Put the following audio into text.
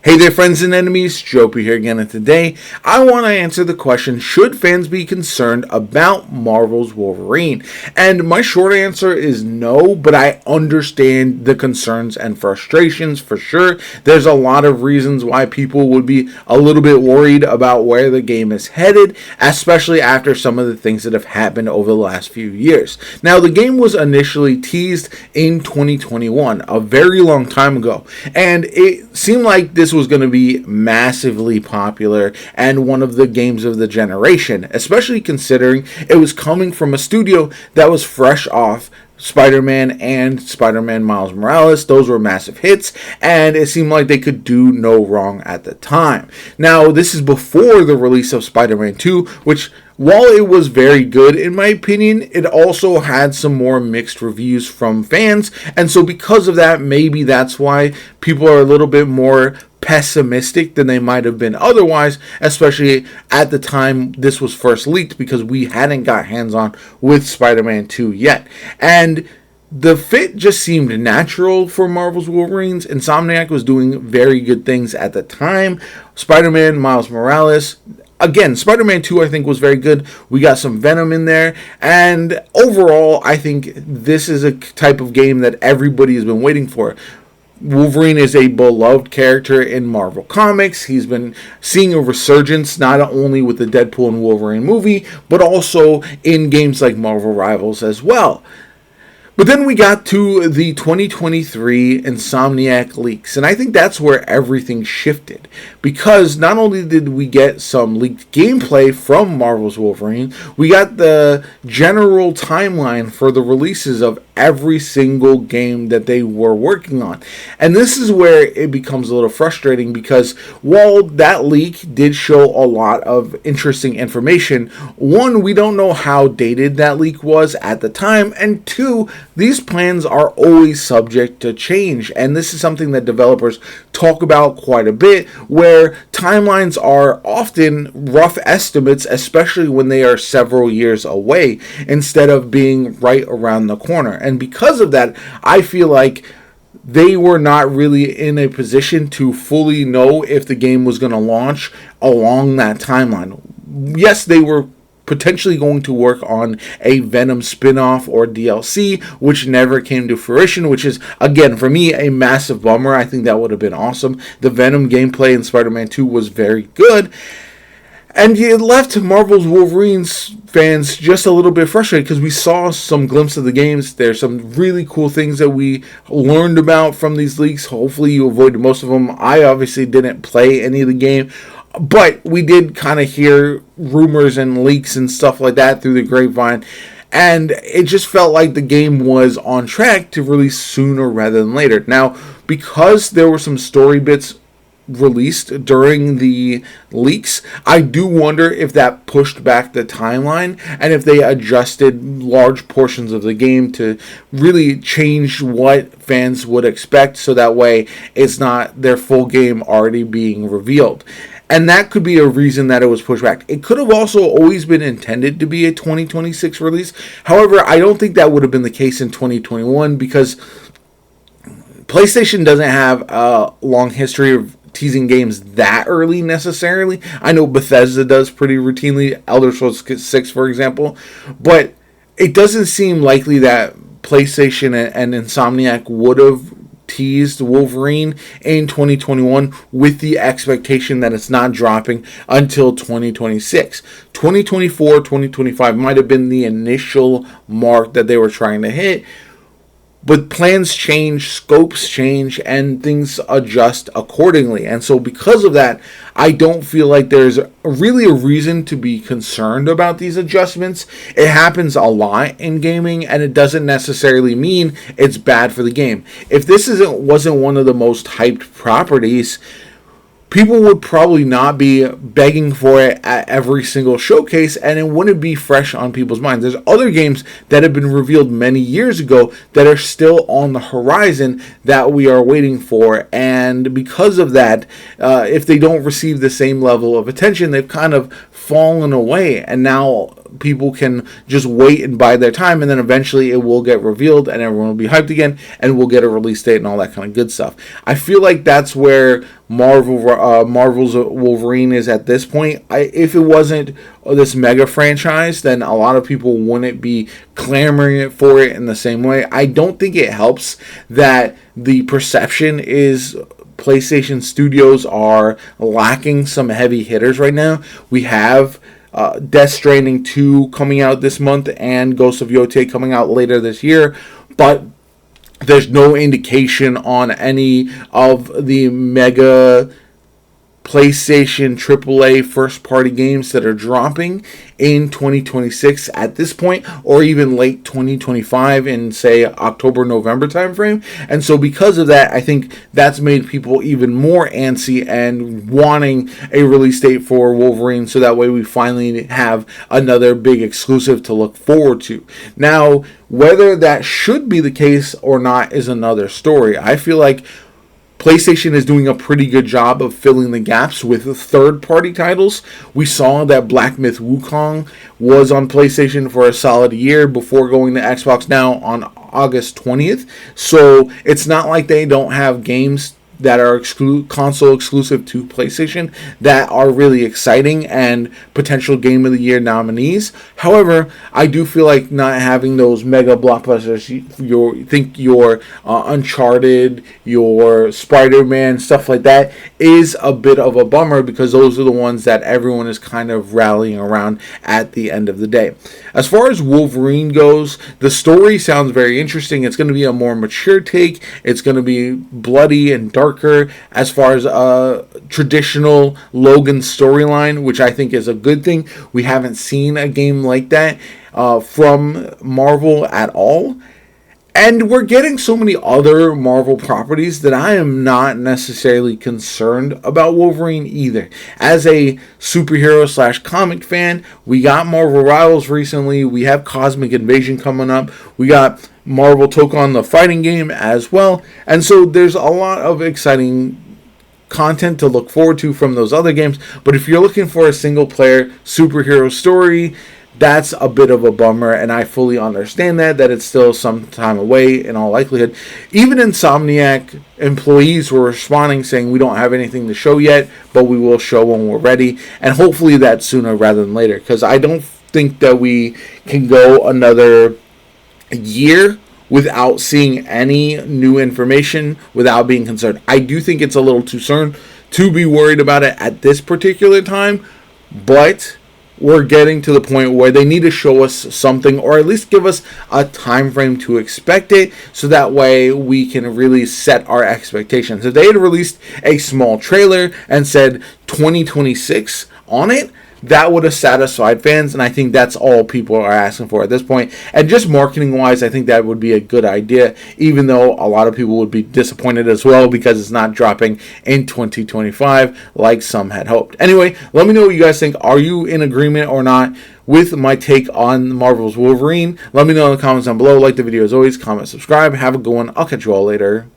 Hey there, friends and enemies, JoPaWrites here again, and today I want to answer the question, should fans be concerned about Marvel's Wolverine? And my short answer is no, but I understand the concerns and frustrations for sure. There's a lot of reasons why people would be a little bit worried about where the game is headed, especially after some of the things that have happened over the last few years. Now, the game was initially teased in 2021, a very long time ago, and it seemed like this was going to be massively popular and one of the games of the generation, especially considering it was coming from a studio that was fresh off Spider-Man and Spider-Man Miles Morales. Those were massive hits, and it seemed like they could do no wrong at the time. Now, this is before the release of Spider-Man 2, which, while it was very good in my opinion, it also had some more mixed reviews from fans, and so because of that, maybe that's why people are a little bit more pessimistic than they might have been otherwise, especially at the time this was first leaked, because we hadn't got hands-on with Spider-Man 2 yet. And the fit just seemed natural for Marvel's Wolverines. Insomniac was doing very good things at the time. Spider-Man, Miles Morales, again, Spider-Man 2 I think was very good. We got some Venom in there, and overall I think this is a type of game that everybody has been waiting for. Wolverine is a beloved character in Marvel Comics. He's been seeing a resurgence not only with the Deadpool and Wolverine movie, but also in games like Marvel Rivals as well. But then we got to the 2023 Insomniac leaks, and I think that's where everything shifted. Because not only did we get some leaked gameplay from Marvel's Wolverine, we got the general timeline for the releases of every single game that they were working on. And this is where it becomes a little frustrating, because while that leak did show a lot of interesting information, one, we don't know how dated that leak was at the time, and two, these plans are always subject to change, and this is something that developers talk about quite a bit, where timelines are often rough estimates, especially when they are several years away, instead of being right around the corner. And because of that, I feel like they were not really in a position to fully know if the game was going to launch along that timeline. Yes, they were potentially going to work on a Venom spin-off or DLC, which never came to fruition, which is, again, for me, a massive bummer. I think that would have been awesome. The Venom gameplay in Spider-Man 2 was very good, and it left Marvel's Wolverine's fans just a little bit frustrated, because we saw some glimpses of the games. There's some really cool things that we learned about from these leaks. Hopefully you avoided most of them. I obviously didn't play any of the game, but we did kind of hear rumors and leaks and stuff like that through the grapevine, and it just felt like the game was on track to release sooner rather than later. Now, because there were some story bits released during the leaks, I do wonder if that pushed back the timeline, and if they adjusted large portions of the game to really change what fans would expect, so that way it's not their full game already being revealed. And that could be a reason that it was pushed back. It could have also always been intended to be a 2026 release. However, I don't think that would have been the case in 2021, because PlayStation doesn't have a long history of teasing games that early necessarily. I know Bethesda does pretty routinely, Elder Scrolls 6 for example, but it doesn't seem likely that PlayStation and Insomniac would have teased Wolverine in 2021 with the expectation that it's not dropping until 2026. 2024, 2025 might have been the initial mark that they were trying to hit, but plans change, scopes change, and things adjust accordingly. And so because of that, I don't feel like there's really a reason to be concerned about these adjustments. It happens a lot in gaming, and it doesn't necessarily mean it's bad for the game. If this wasn't one of the most hyped properties, people would probably not be begging for it at every single showcase, and it wouldn't be fresh on people's minds. There's other games that have been revealed many years ago that are still on the horizon that we are waiting for, and because of that, if they don't receive the same level of attention, they've kind of fallen away. And now people can just wait and bide their time, and then eventually it will get revealed and everyone will be hyped again and we'll get a release date and all that kind of good stuff. I feel like that's where Marvel's Wolverine is at this point. If it wasn't this mega franchise, then a lot of people wouldn't be clamoring for it in the same way. I don't think it helps that the perception is PlayStation Studios are lacking some heavy hitters right now. We have Death Stranding 2 coming out this month and Ghost of Yotei coming out later this year, but there's no indication on any of the mega PlayStation AAA first-party games that are dropping in 2026 at this point, or even late 2025 in, say, October, November timeframe. And so because of that, I think that's made people even more antsy and wanting a release date for Wolverine, so that way we finally have another big exclusive to look forward to. Now, whether that should be the case or not is another story. I feel like PlayStation is doing a pretty good job of filling the gaps with third-party titles. We saw that Black Myth Wukong was on PlayStation for a solid year before going to Xbox now on August 20th. So it's not like they don't have games that are console exclusive to PlayStation that are really exciting and potential Game of the Year nominees. However, I do feel like not having those mega blockbusters, your Uncharted, your Spider-Man, stuff like that, is a bit of a bummer, because those are the ones that everyone is kind of rallying around at the end of the day. As far as Wolverine goes, the story sounds very interesting. It's going to be a more mature take. It's going to be bloody and darker as far as a traditional Logan storyline, which I think is a good thing. We haven't seen a game like that from Marvel at all. And we're getting so many other Marvel properties that I am not necessarily concerned about Wolverine either. As a superhero / comic fan, we got Marvel Rivals recently. We have Cosmic Invasion coming up. We got Marvel took on the fighting game as well. And so there's a lot of exciting content to look forward to from those other games. But if you're looking for a single player superhero story, that's a bit of a bummer, and I fully understand that it's still some time away in all likelihood. Even Insomniac employees were responding saying we don't have anything to show yet, but we will show when we're ready, and hopefully that's sooner rather than later, because I don't think that we can go another year without seeing any new information, without being concerned. I do think it's a little too soon to be worried about it at this particular time, but we're getting to the point where they need to show us something, or at least give us a time frame to expect it, so that way we can really set our expectations. If they had released a small trailer and said 2026 on it, that would have satisfied fans, and I think that's all people are asking for at this point. And just marketing wise, I think that would be a good idea, even though a lot of people would be disappointed as well, because it's not dropping in 2025 like some had hoped. Anyway, let me know what you guys think. Are you in agreement or not with my take on Marvel's Wolverine? Let me know in the comments down below. Like the video as always, comment, subscribe. Have a good one. I'll catch you all later.